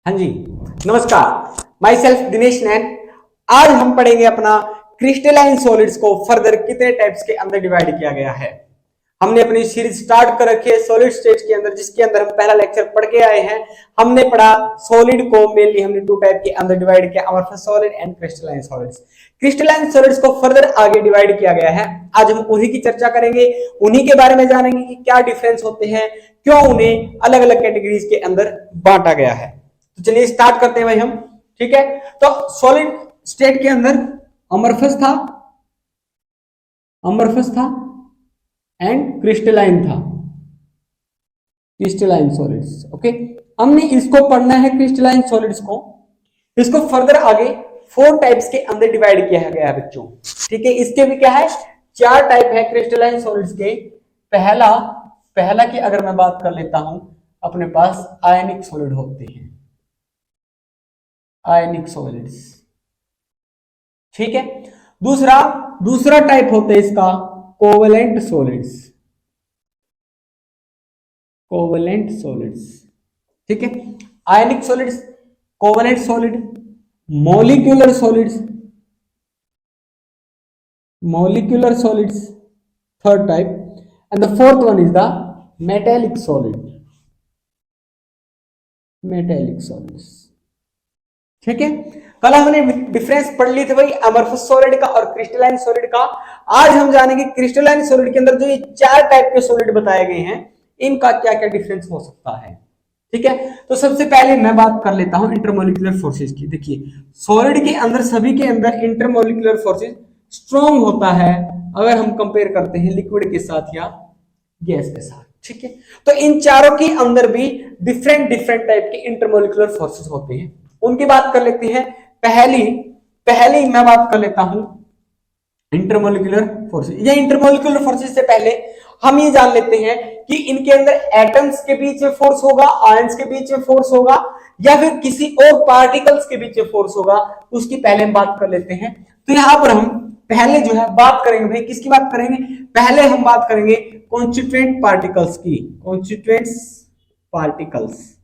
हाँ जी, नमस्कार। My self Dinesh नैन। आज हम पढ़ेंगे अपना क्रिस्टलाइन सॉलिड्स को फर्दर कितने टाइप्स के अंदर डिवाइड किया गया है। हमने अपनी सीरीज स्टार्ट कर रखी है सॉलिड स्टेट के अंदर, जिसके अंदर हम पहला लेक्चर पढ़ के आए हैं। हमने पढ़ा सॉलिड को मेनली हमने टू टाइप के अंदर डिवाइड किया, amorphous solid and crystalline solids. Crystalline solids को फर्दर आगे डिवाइड किया गया है। आज हम उन्हीं की चर्चा करेंगे, उन्हीं के बारे में जानेंगे कि क्या डिफरेंस होते हैं, क्यों उन्हें अलग अलग कैटेगरीज के अंदर बांटा गया है। तो चलिए स्टार्ट करते हैं भाई हम। ठीक है, तो सॉलिड स्टेट के अंदर अमरफस था एंड क्रिस्टलाइन था, क्रिस्टलाइन सॉलिड्स। ओके, हमने इसको पढ़ना है क्रिस्टलाइन सॉलिड्स को। इसको फर्दर आगे 4 टाइप्स के अंदर डिवाइड किया गया है बच्चों। ठीक है, इसके भी क्या है, 4 टाइप है क्रिस्टलाइन सॉलिड्स के। पहला की अगर मैं बात कर लेता हूं, अपने पास आयनिक सॉलिड होते हैं, आयनिक सॉलिड्स। ठीक है, दूसरा टाइप होता है इसका कोवेलेंट सॉलिड्स, कोवेलेंट सॉलिड्स। ठीक है, आयनिक solids, covalent solid, molecular solids, molecular solids, third type, and the fourth one is the metallic solid, metallic solids. ठीक है, कल हमने डिफरेंस पढ़ ली थी भाई अमरफस सॉलिड का और क्रिस्टलाइन सॉलिड का। आज हम जानेंगे क्रिस्टलाइन सॉलिड के अंदर जो ये 4 टाइप के सॉलिड बताए गए हैं, इनका क्या क्या डिफरेंस हो सकता है। ठीक है, तो सबसे पहले मैं बात कर लेता हूं इंटरमोलिकुलर फोर्सेस की। देखिए, सॉलिड के अंदर सभी के अंदर इंटरमोलिकुलर फोर्सेस स्ट्रॉन्ग होता है अगर हम कंपेयर करते हैं लिक्विड के साथ या गैस के साथ। ठीक है, तो इन चारों के अंदर भी डिफरेंट टाइप के इंटरमोलिकुलर फोर्सेस होते हैं। उनकी बात कर लेते हैं। पहली मैं बात कर लेता हूं इंटरमोलिकुलर फोर्सेस। ये इंटरमोलिकुलर फोर्सेस से पहले हम ये जान लेते हैं कि इनके अंदर एटम्स के बीच में फोर्स होगा, आयंस के बीच में फोर्स होगा, या फिर किसी और पार्टिकल्स के बीच में फोर्स होगा। उसकी पहले हम बात कर लेते हैं। तो यहां पर हम पहले जो है बात करेंगे भाई, किसकी बात करेंगे, पहले हम बात करेंगे कॉन्स्टिट्यूएंट पार्टिकल्स की, कॉन्स्टिट्यूएंट्स पार्टिकल्स।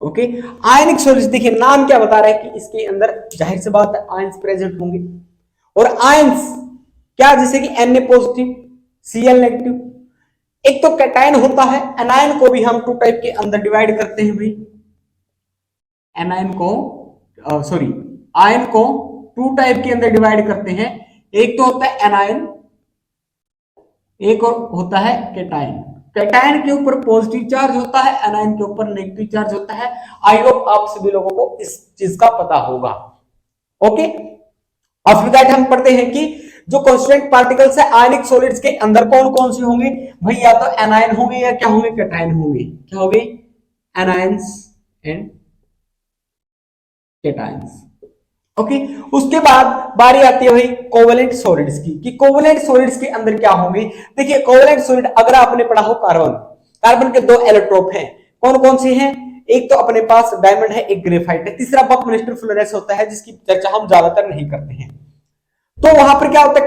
ओके, आयनिक सॉलिड्स, देखिए नाम क्या बता रहा है कि इसके अंदर जाहिर सी बात है आयंस प्रेजेंट होंगे। और आयंस क्या, जैसे कि Na पॉजिटिव, Cl नेगेटिव। एक तो कैटायन होता है, एनायन को भी हम 2 टाइप के अंदर डिवाइड करते हैं भाई। एनायन को आयन को 2 टाइप के अंदर डिवाइड करते हैं। एक तो होता है एनायन, एक और होता है कैटायन। कैटायन के ऊपर पॉजिटिव चार्ज होता है, एनायन के ऊपर नेगेटिव चार्ज होता है। आई होप आप सभी लोगों को इस चीज का पता होगा। ओके, आफ्टर दैट हम पढ़ते हैं कि जो कांस्टेंट पार्टिकल्स है आयनिक सॉलिड्स के अंदर कौन कौन से होंगे भाई, या तो एनायन होंगे या क्या होंगे, कैटायन होंगे। क्या होंगे, एनायंस एंड कैटायंस। ओके, उसके बाद बारी आती है भाई कोवेलेंट सॉलिड्स की, कि कोवेलेंट सॉलिड्स के अंदर क्या होंगे। देखिए, कोवेलेंट सॉलिड अगर आपने पढ़ा हो कार्बन के 2 एलोट्रोप हैं। कौन कौन से हैं, एक तो अपने पास डायमंड है, एक ग्रेफाइट है, तीसरा बकमिलिस्टर फ्लोरेंस होता है, जिसकी चर्चा हम ज्यादातर नहीं करते हैं। तो वहां पर क्या होता है,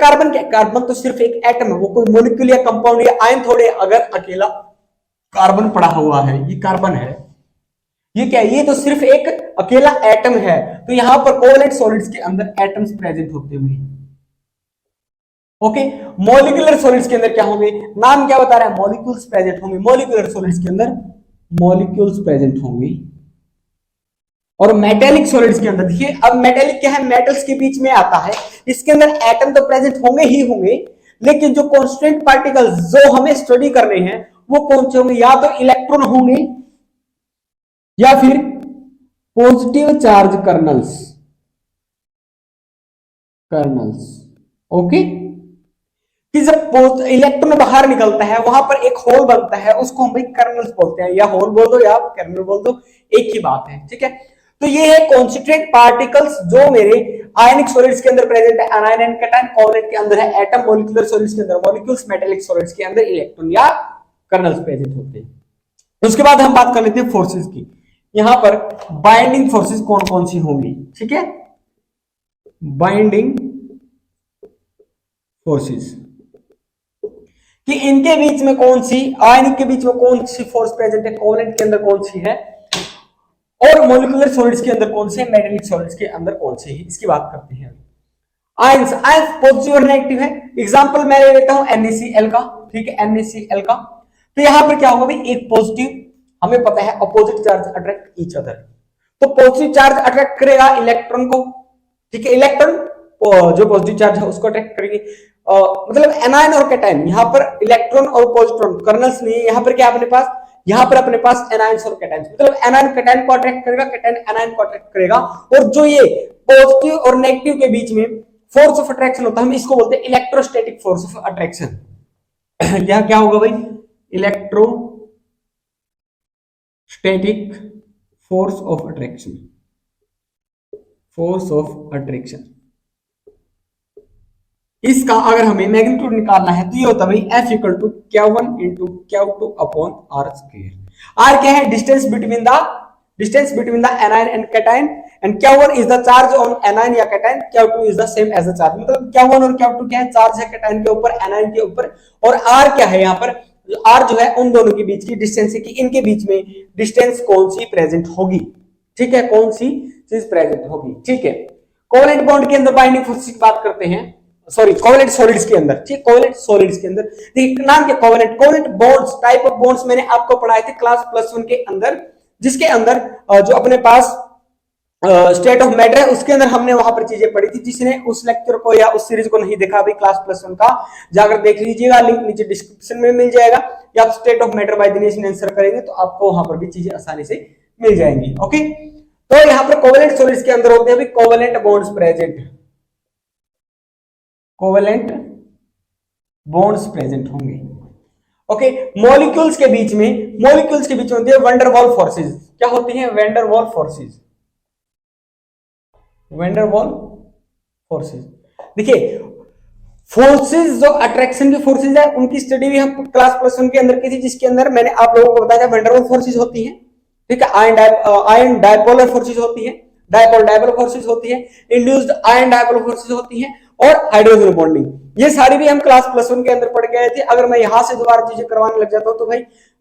कार्बन तो सिर्फ एक एटम है, वो कोई मॉलिक्यूल या कंपाउंड या आयन थोड़े। अगर अकेला कार्बन पड़ा हुआ है, ये कार्बन है, ये क्या है, ये तो सिर्फ एक अकेला एटम है। तो यहां पर कोवेलेंट सॉलिड्स के अंदर एटम्स प्रेजेंट होते हुए। ओके, मॉलिक्यूलर सॉलिड्स के अंदर क्या होंगे, नाम क्या बता रहा है, मॉलिक्यूल्स प्रेजेंट होंगे। मॉलिक्यूलर सॉलिड्स के अंदर मॉलिक्यूल्स प्रेजेंट होंगे। और मेटेलिक सॉलिड्स के अंदर देखिए, अब मेटेलिक क्या है, मेटल्स के बीच में आता है। इसके अंदर एटम तो प्रेजेंट होंगे ही होंगे, लेकिन जो कांस्टेंट पार्टिकल्स जो हमें स्टडी करने हैं वो कौन से होंगे, या तो इलेक्ट्रॉन होंगे या फिर पॉजिटिव चार्ज कर्नल्स। ओके, कि जब इलेक्ट्रॉन बाहर निकलता है वहां पर एक होल बनता है, उसको हम भाई कर्नल्स बोलते हैं, या होल बोल दो या कर्नल बोल दो, एक ही बात है। ठीक है, तो ये है कॉन्स्टिट्यूएंट पार्टिकल्स जो मेरे आयनिक सॉलिड्स के अंदर प्रेजेंट है। एनायन एंड कैटायन, कोवेलेंट के अंदर है एटम, मॉलिक्यूलर सॉलिड्स के अंदर मॉलिक्यूल्स, मेटेलिक सॉलिड्स के अंदर इलेक्ट्रॉन या कर्नल्स प्रेजेंट होते हैं। उसके बाद हम बात कर लेते हैं फोर्सेस की। यहां पर बाइंडिंग फोर्सेस कौन कौन सी होंगी, ठीक है, बाइंडिंग फोर्सेस, कि इनके बीच में कौन सी, आयनिक के बीच में कौन सी फोर्स प्रेजेंट है, कोवेलेंट के अंदर कौन सी है, और मोलिकुलर सॉलिड्स के अंदर कौन से, मेटेलिक सॉलिड्स के अंदर कौन से है, इसकी बात करते हैं। आयंस, आयंस पॉजिटिव और नेगेटिव है। एग्जांपल मैं ले लेता हूं NaCl का, ठीक है, NaCl का। तो यहां पर क्या होगा भाई, एक पॉजिटिव, हमें पता है opposite charge attract each other, तो पॉजिटिव चार्ज अट्रैक्ट करेगा इलेक्ट्रॉन को, ठीक है, इलेक्ट्रॉन जो पॉजिटिव चार्ज है उसको अट्रैक्ट करेंगे। मतलब एनायन और कैटायन, यहां पर इलेक्ट्रॉन और पॉजिट्रॉन कर्नल्स नहीं है, यहां पर क्या अपने पास, यहां पर अपने पास एनायंस और कैटायंस, मतलब एनायन कैटायन को अट्रैक्ट करेगा, कैटायन एनायन को अट्रैक्ट करेगा। और जो ये पॉजिटिव और नेगेटिव के बीच में फोर्स ऑफ अट्रैक्शन होता है, हम इसको बोलते हैं इलेक्ट्रोस्टैटिक फोर्स ऑफ अट्रैक्शन। यह क्या होगा भाई, electrostatic force of attraction, force of attraction. इसका अगर हमें मैग्नीट्यूड निकालना है तो ये होता है भाई F equal to Q1 into Q2 upon R square. R क्या है, distance between the anion and cation, and Q1 is the charge on anion या cation, Q2 is the same as the charge. मतलब Q1 और Q2 क्या है, charge है cation के ऊपर, एनायन के ऊपर, और R क्या है, यहाँ पर R जो है उन दोनों के बीच की डिस्टेंस है कि इनके बीच में डिस्टेंस कौन सी प्रेजेंट होगी, ठीक है, कौन सी चीज प्रेजेंट होगी, ठीक है। कोवेलेंट बॉन्ड के अंदर बाइंडिंग फोर्स की बात करते हैं, सॉरी कोवेलेंट सॉलिड्स के अंदर, ठीक, कोवेलेंट सॉलिड्स के अंदर देखिए नाम क्या, covalent. Covalent bonds, type of bonds मैंने आपको पढ़ाए थे क्लास +1 के अंदर, जिसके अंदर जो अपने पास स्टेट ऑफ मैटर है उसके अंदर हमने वहां पर चीजें पढ़ी थी। जिसने उस लेक्चर को या उस सीरीज को नहीं देखा अभी क्लास +1 का, जाकर देख लीजिएगा, लिंक नीचे डिस्क्रिप्शन में मिल जाएगा, या आप state of matter bye Dinesh answer करेंगे तो आपको वहां पर भी चीजें आसानी से मिल जाएंगी। ओके, तो यहाँ पर कोवेलेंट सॉलिड्स के अंदर होते हैं भी covalent bonds present, covalent bonds present होंगे। ओके, मॉलिक्यूल्स के बीच में होती है वैन डर वाल फोर्सेस। क्या होती है, वैन डर वाल फोर्सेस, वैन डर वाल फोर्सेस। देखिए फोर्सेस जो अट्रैक्शन की फोर्सेस है उनकी स्टडी भी हम क्लास +1 के अंदर की थी, जिसके अंदर मैंने आप लोगों को बताया वैन डर वाल फोर्सेस होती है, ठीक है, आयन डायपोलर फोर्सेस होती है, डायपोल फोर्सेस होती है, इंड्यूस्ड आयन डायपोल फोर्सेस होती है, और हाइड्रोजन बॉन्डिंग, ये सारी भी हम क्लास +1 के अंदर पढ़ के आए थे। अगर मैं यहां से दोबारा चीजें करवाने लग जाता हूं तो भाई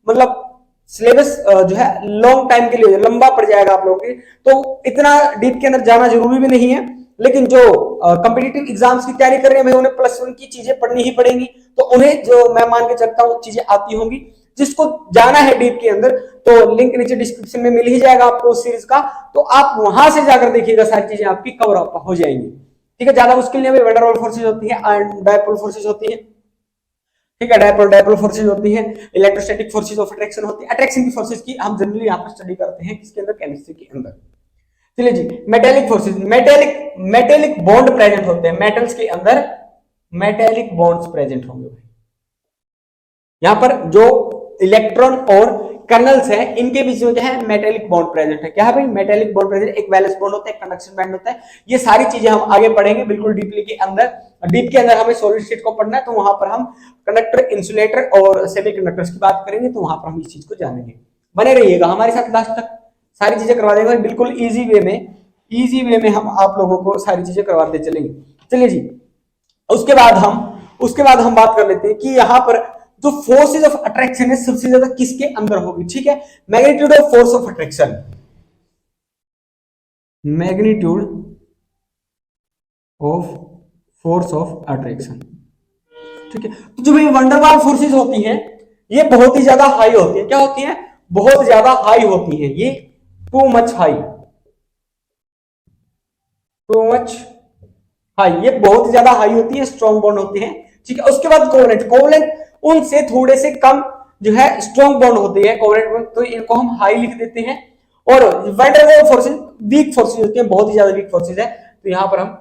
मतलब सिलेबस जो है लॉन्ग टाइम के लिए लंबा पड़ जाएगा आप लोगों के, तो इतना डीप के अंदर जाना जरूरी भी नहीं है। लेकिन जो कॉम्पिटिटिव एग्जाम्स की तैयारी कर रहे हैं भाई उन्हें +1 की चीजें पढ़नी ही पड़ेंगी, तो उन्हें जो मैं मान के चलता हूँ चीजें आती होंगी। जिसको जाना है डीप के अंदर तो लिंक नीचे डिस्क्रिप्शन में मिल ही जाएगा आपको उस सीरीज का, तो आप वहां से जाकर देखिएगा, सारी चीजें आपकी कवर अप हो जाएंगी, ठीक है। ज्यादा मुश्किल नहीं है, वैन डर वाल फोर्सेस होती है, आयन डायपोल फोर्सेस होती है, ठीक है, डायपोल फोर्सेस होती है, इलेक्ट्रोस्टैटिक फोर्सेस ऑफ अट्रैक्शन होती है। अट्रैक्शन की फोर्सेस की हम जनरली यहाँ पर स्टडी करते हैं किसके अंदर, केमिस्ट्री के अंदर। चलिए जी, metallic forces, metallic bond present होते हैं, मेटल्स के अंदर मेटेलिक बॉन्ड्स प्रेजेंट होंगे। यहां पर जो इलेक्ट्रॉन और कर्नल्स हैं इनके बीच में क्या है, मेटेलिक बॉन्ड प्रेजेंट है। क्या है भाई, मेटेलिक बॉन्ड प्रेजेंट, एक वैलेंस बॉन्ड होता है, एक कंडक्शन बैंड होता है। ये सारी चीजें हम आगे पढ़ेंगे बिल्कुल डीपली के अंदर। डीप के अंदर हमें सॉलिड स्टेट को पढ़ना है, तो वहां पर हम कंडक्टर, इंसुलेटर और सेमीकंडक्टर्स की बात करेंगे, तो वहां पर हम इस चीज को जानेंगे। बने रहिएगा हमारे साथ लास्ट तक, सारी चीजें करवा देंगे बिल्कुल इजी वे में हम आप लोगों को सारी चीजें करवाते चलेंगे। चलिए जी, उसके बाद हम बात कर लेते हैं कि यहाँ पर जो फोर्सेज ऑफ अट्रैक्शन है सबसे ज्यादा किसके अंदर होगी, ठीक है। Magnitude of force of attraction, magnitude of force of attraction, ठीक है। तो जो वैन डर वाल फोर्सेज होती हैं ये बहुत ही ज्यादा हाई होती है। क्या होती है, बहुत ज्यादा हाई होती है, ये टू मच हाई, ये बहुत ही ज्यादा हाई होती है, स्ट्रॉन्ग बॉन्ड होते हैं, ठीक है। उसके बाद कोवेलेंट उनसे थोड़े से कम जो है स्ट्रॉन्ग बॉन्ड होते हैं कोवेलेंट, तो इनको हम हाई लिख देते हैं। और वैन डर वाल फोर्सेज वीक फोर्सेज होती हैं, बहुत ही ज्यादा वीक फोर्सेज है, तो यहां पर हम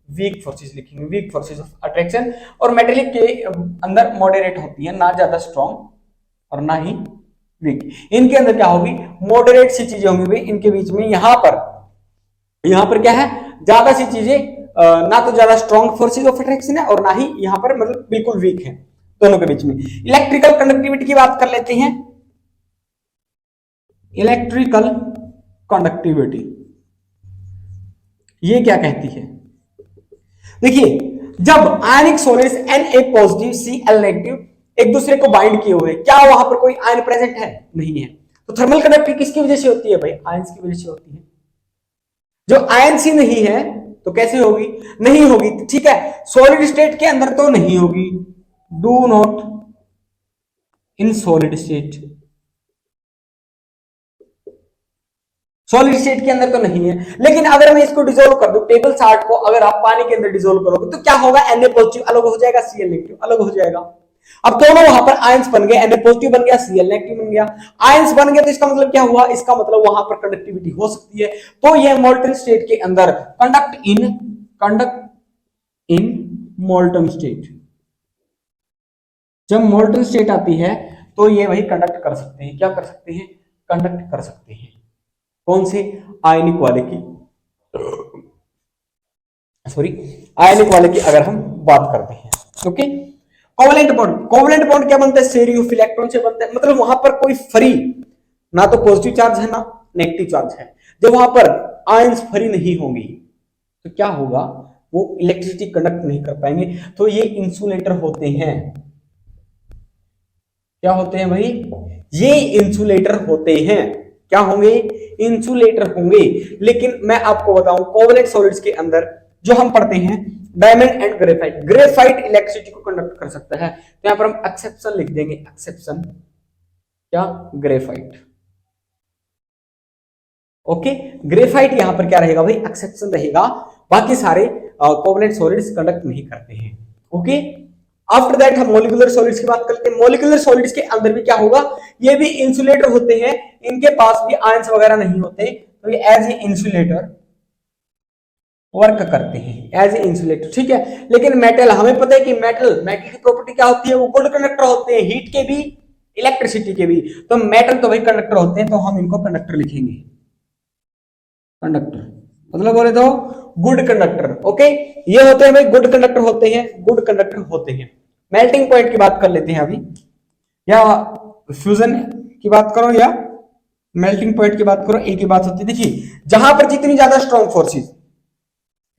वीक फोर्सेज लिखेंगे, वीक फोर्सेज ऑफ अट्रैक्शन। और मेटेलिक के अंदर मॉडरेट होती है, ना ज्यादा स्ट्रॉन्ग और ना ही वीक। इनके अंदर क्या होगी, मॉडरेट सी चीजें होंगी भाई इनके बीच में। यहां पर क्या है, ज्यादा सी चीजें, ना तो ज्यादा स्ट्रॉन्ग फोर्सेज ऑफ अट्रैक्शन है और ना ही यहां पर मतलब बिल्कुल वीक है, दोनों के बीच में। इलेक्ट्रिकल कंडक्टिविटी की बात कर लेते हैं। इलेक्ट्रिकल कंडक्टिविटी ये क्या कहती है, देखिए जब आयनिक solids Na positive Cl negative एक दूसरे को बाइंड किए हुए, क्या वहां पर कोई आयन प्रेजेंट है, नहीं है, तो थर्मल कंडक्टिविटी किसकी वजह से होती है भाई? आयंस की वजह से होती है। जो आयंस ही नहीं है तो कैसे होगी? नहीं होगी, ठीक है। सॉलिड स्टेट के अंदर तो नहीं होगी, do not in solid state, solid state के अंदर तो नहीं है। लेकिन अगर मैं इसको डिसोल्व कर दूं, टेबल चार्ट को अगर आप पानी के अंदर डिसोल्व करोगे तो क्या होगा? Na पॉजिटिव अलग हो जाएगा, Cl नेगेटिव अलग हो जाएगा। अब दोनों वहां पर आयंस बन गए, Na पॉजिटिव बन गया, Cl नेगेटिव बन गया। आयंस बन गया तो इसका मतलब क्या हुआ? इसका मतलब वहां पर कंडक्टिविटी हो सकती है। तो ये मोल्टन स्टेट के अंदर कंडक्ट इन मोल्टन स्टेट, जब मोल्टन स्टेट आती है तो ये वही कंडक्ट कर सकते हैं। क्या कर सकते हैं? कंडक्ट कर सकते हैं। कौन से? आयनिक वाले की, सॉरी आयनिक वाले की अगर हम बात करते हैं। Okay, covalent bond, covalent bond क्या बनता है? शेयरिंग ऑफ इलेक्ट्रॉन से बनता है। मतलब वहां पर कोई फ्री, ना तो पॉजिटिव चार्ज है ना नेगेटिव चार्ज है। जब वहां पर आयंस फ्री नहीं होंगी तो क्या होगा? वो इलेक्ट्रिसिटी कंडक्ट नहीं कर पाएंगे। तो ये इंसुलेटर होते हैं। क्या होते हैं भाई? ये इंसुलेटर होते हैं। क्या होंगे? इंसुलेटर होंगे। लेकिन मैं आपको बताऊं, कोवलेंट सॉलिड्स के अंदर जो हम पढ़ते हैं diamond and graphite, graphite electricity को कंडक्ट कर सकता है। तो यहां पर हम एक्सेप्शन लिख देंगे, एक्सेप्शन, क्या? ग्रेफाइट। ओके, ग्रेफाइट यहां पर क्या रहेगा भाई? एक्सेप्शन रहेगा। बाकी सारे कोवलेंट सॉलिड्स कंडक्ट नहीं करते हैं। ओके, आफ्टर दैट हम मोलिकुलर सॉलिड्स की बात करते हैं। मोलिकुलर सॉलिड्स के अंदर भी क्या होगा? ये भी इंसुलेटर होते हैं। इनके पास भी आयंस वगैरह नहीं होते, तो ये एज ए इंसुलेटर वर्क करते हैं, एज ए इंसुलेटर, ठीक है। लेकिन मेटल, हमें पता है कि मेटल की प्रॉपर्टी क्या होती है? वो गुड कंडक्टर होते हैं, हीट के भी इलेक्ट्रिसिटी के भी। तो मेटल तो भाई कंडक्टर होते हैं, तो हम इनको कंडक्टर लिखेंगे। कंडक्टर मतलब बोले तो गुड कंडक्टर। ओके, ये होते हैं भाई गुड कंडक्टर होते हैं, गुड कंडक्टर होते हैं। मेल्टिंग पॉइंट की बात कर लेते हैं अभी, या फ्यूजन की बात करो या मेल्टिंग पॉइंट की बात करो, एक ही बात होती है। देखिए, जहां पर जितनी ज्यादा स्ट्रॉन्ग फोर्सेस,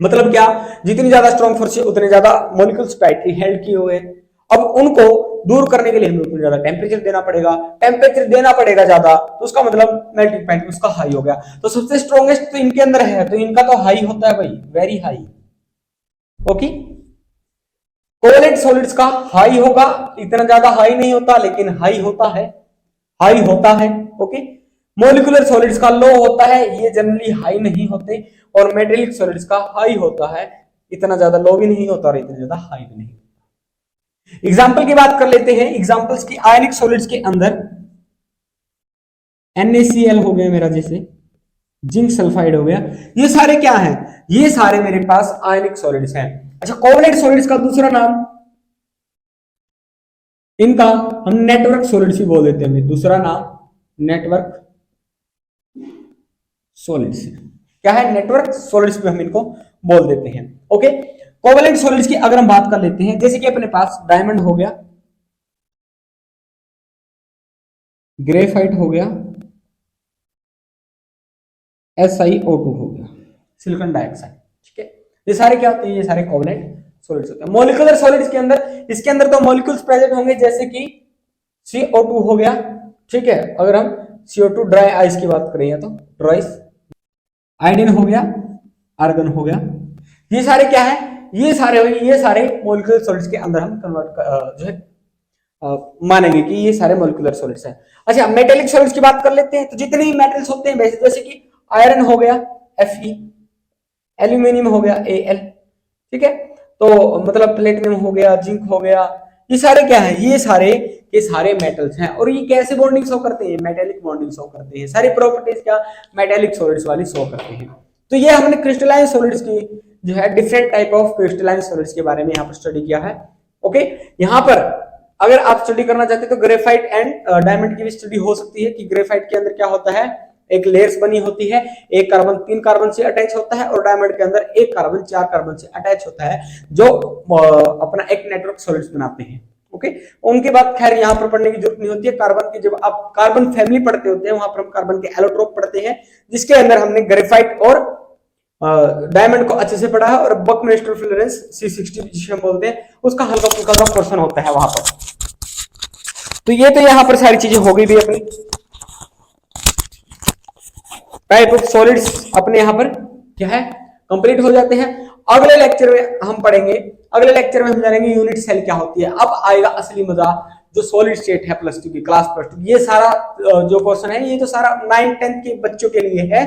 मतलब क्या? जितनी ज्यादा स्ट्रॉन्ग फोर्सेस उतने ज्यादा मॉलिक्यूल्स टाइटली हेल्ड किए हुए। अब उनको दूर करने के लिए हमें उतना ज्यादा टेम्परेचर देना पड़ेगा। टेम्परेचर देना पड़ेगा ज्यादा, तो उसका मतलब मेल्टिंग पॉइंट उसका हाई हो गया। तो सबसे स्ट्रॉन्गेस्ट तो इनके अंदर है, तो इनका तो हाई होता है भाई, very high. Okay, covalent solids का हाई होगा, इतना ज्यादा हाई नहीं होता लेकिन हाई होता है, हाई होता है। ओके, मोलिकुलर सॉलिड्स का लो होता है, ये जनरली हाई नहीं होते। और मेटेलिक सॉलिड्स का हाई होता है, इतना ज्यादा लो भी नहीं होता और इतना ज्यादा हाई भी नहीं। एग्जाम्पल की बात कर लेते हैं। एग्जाम्पल्स की, आयनिक सॉलिड्स के अंदर NaCl हो गया मेरा, जैसे जिंक सल्फाइड हो गया, ये सारे क्या हैं? ये सारे मेरे पास आयनिक सॉलिड्स हैं। अच्छा, कोवलेंट सॉलिड्स का दूसरा नाम, इनका हम नेटवर्क सॉलिड्स भी बोल देते हैं। दूसरा नाम नेटवर्क सॉलिड्स, क्या है? नेटवर्क सॉलिड्स भी हम इनको बोल देते हैं। ओके, कोवलेंट सॉलिड्स की अगर हम बात कर लेते हैं, जैसे कि अपने पास डायमंड हो गया, ग्रेफाइट हो गया, SiO2 हो गया, सिलिकॉन डाइऑक्साइड, ठीक है। ये सारे क्या होते हैं? ये सारे कोवलेंट सॉलिड्स होते हैं। मॉलिक्यूलर सॉलिड्स के अंदर, इसके अंदर तो मॉलिक्यूल्स प्रेजेंट होंगे, जैसे कि CO2 हो गया, ठीक है। अगर हम CO2 ड्राई आइस की बात करें तो ड्राई आयोडीन हो गया, आर्गन हो गया। ये सारे क्या है? ये सारे मॉलिक्यूलर सॉलिड्स के अंदर हम कन्वर्ट जो है मानेंगे कि ये सारे मॉलिक्यूलर सॉलिड्स हैं। अच्छा, मेटेलिक सॉलिड्स की बात कर लेते हैं। तो जितने भी मेटल्स होते हैं, जैसे कि आयरन हो गया Fe, एल्यूमिनियम हो गया Al, ठीक है। तो मतलब प्लेटिनम हो गया, जिंक हो गया, ये सारे क्या है? ये सारे के सारे मेटल्स हैं। और ये कैसे बॉन्डिंग शो करते हैं? मेटेलिक बॉन्डिंग शो करते हैं। सारी प्रॉपर्टीज क्या मेटेलिक सॉलिड्स वाली शो करते हैं। तो ये हमने क्रिस्टलाइन सॉलिड्स की जो है different type of crystalline solids के बारे में यहाँ पर स्टडी किया है। ओके, यहाँ पर अगर आप स्टडी करना चाहते हैं तो ग्रेफाइट एंड डायमंड की भी स्टडी हो सकती है कि ग्रेफाइट के अंदर क्या होता है, एक लेयर्स बनी होती है, एक कार्बन 3 कार्बन से अटैच होता है और डायमंड के अंदर एक कार्बन 4 कार्बन से अटैच होता है, जो अपना एक नेटवर्क सॉलिड्स बनाते हैं। ओके, उनके बाद खैर यहाँ पर पढ़ने की जरूरत नहीं होती है। कार्बन की जब आप कार्बन फैमिली पढ़ते होते हैं, वहां पर हम कार्बन के एलोट्रोप पढ़ते हैं, जिसके अंदर हमने ग्रेफाइट और डायमंड को अच्छे से पढ़ा है। और बकमिंस्टर फ्लोरेंस C60 जिसे हम बोलते हैं, उसका हल्का फुल्का सा क्वेश्चन होता है वहां पर। तो ये तो यहाँ पर सारी चीजें हो गई भी अपनी। टाइप ऑफ सॉलिड्स अपने यहाँ पर क्या है कंप्लीट हो जाते हैं। अगले लेक्चर में हम पढ़ेंगे, अगले लेक्चर में हम जानेंगे यूनिट सेल क्या होती है। अब आएगा असली मजा, जो सॉलिड स्टेट है प्लस टू की, क्लास प्लस टू। ये सारा जो क्वेश्चन है ये तो सारा 9-10 के बच्चों के लिए है।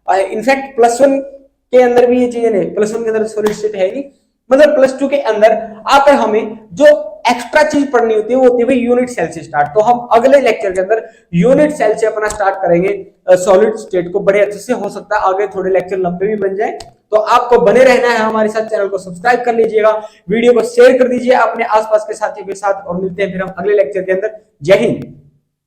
इनफैक्ट प्लस वन के अंदर भी ये चीजें नहीं, प्लस वन के अंदर सॉलिड स्टेट है नहीं, मतलब प्लस टू के अंदर आकर हमें जो एक्स्ट्रा चीज पढ़नी होती है वो होती है यूनिट सेल से स्टार्ट। तो हम अगले लेक्चर के अंदर यूनिट सेल से अपना स्टार्ट करेंगे सॉलिड स्टेट को बड़े अच्छे से। हो सकता है आगे थोड़े लेक्चर लंबे भी बन जाए, तो आपको बने रहना है हमारे साथ। चैनल को सब्सक्राइब कर लीजिएगा, वीडियो को शेयर कर दीजिए अपने आसपास के साथियों के साथ, और मिलते हैं फिर हम अगले लेक्चर के अंदर। जय हिंद।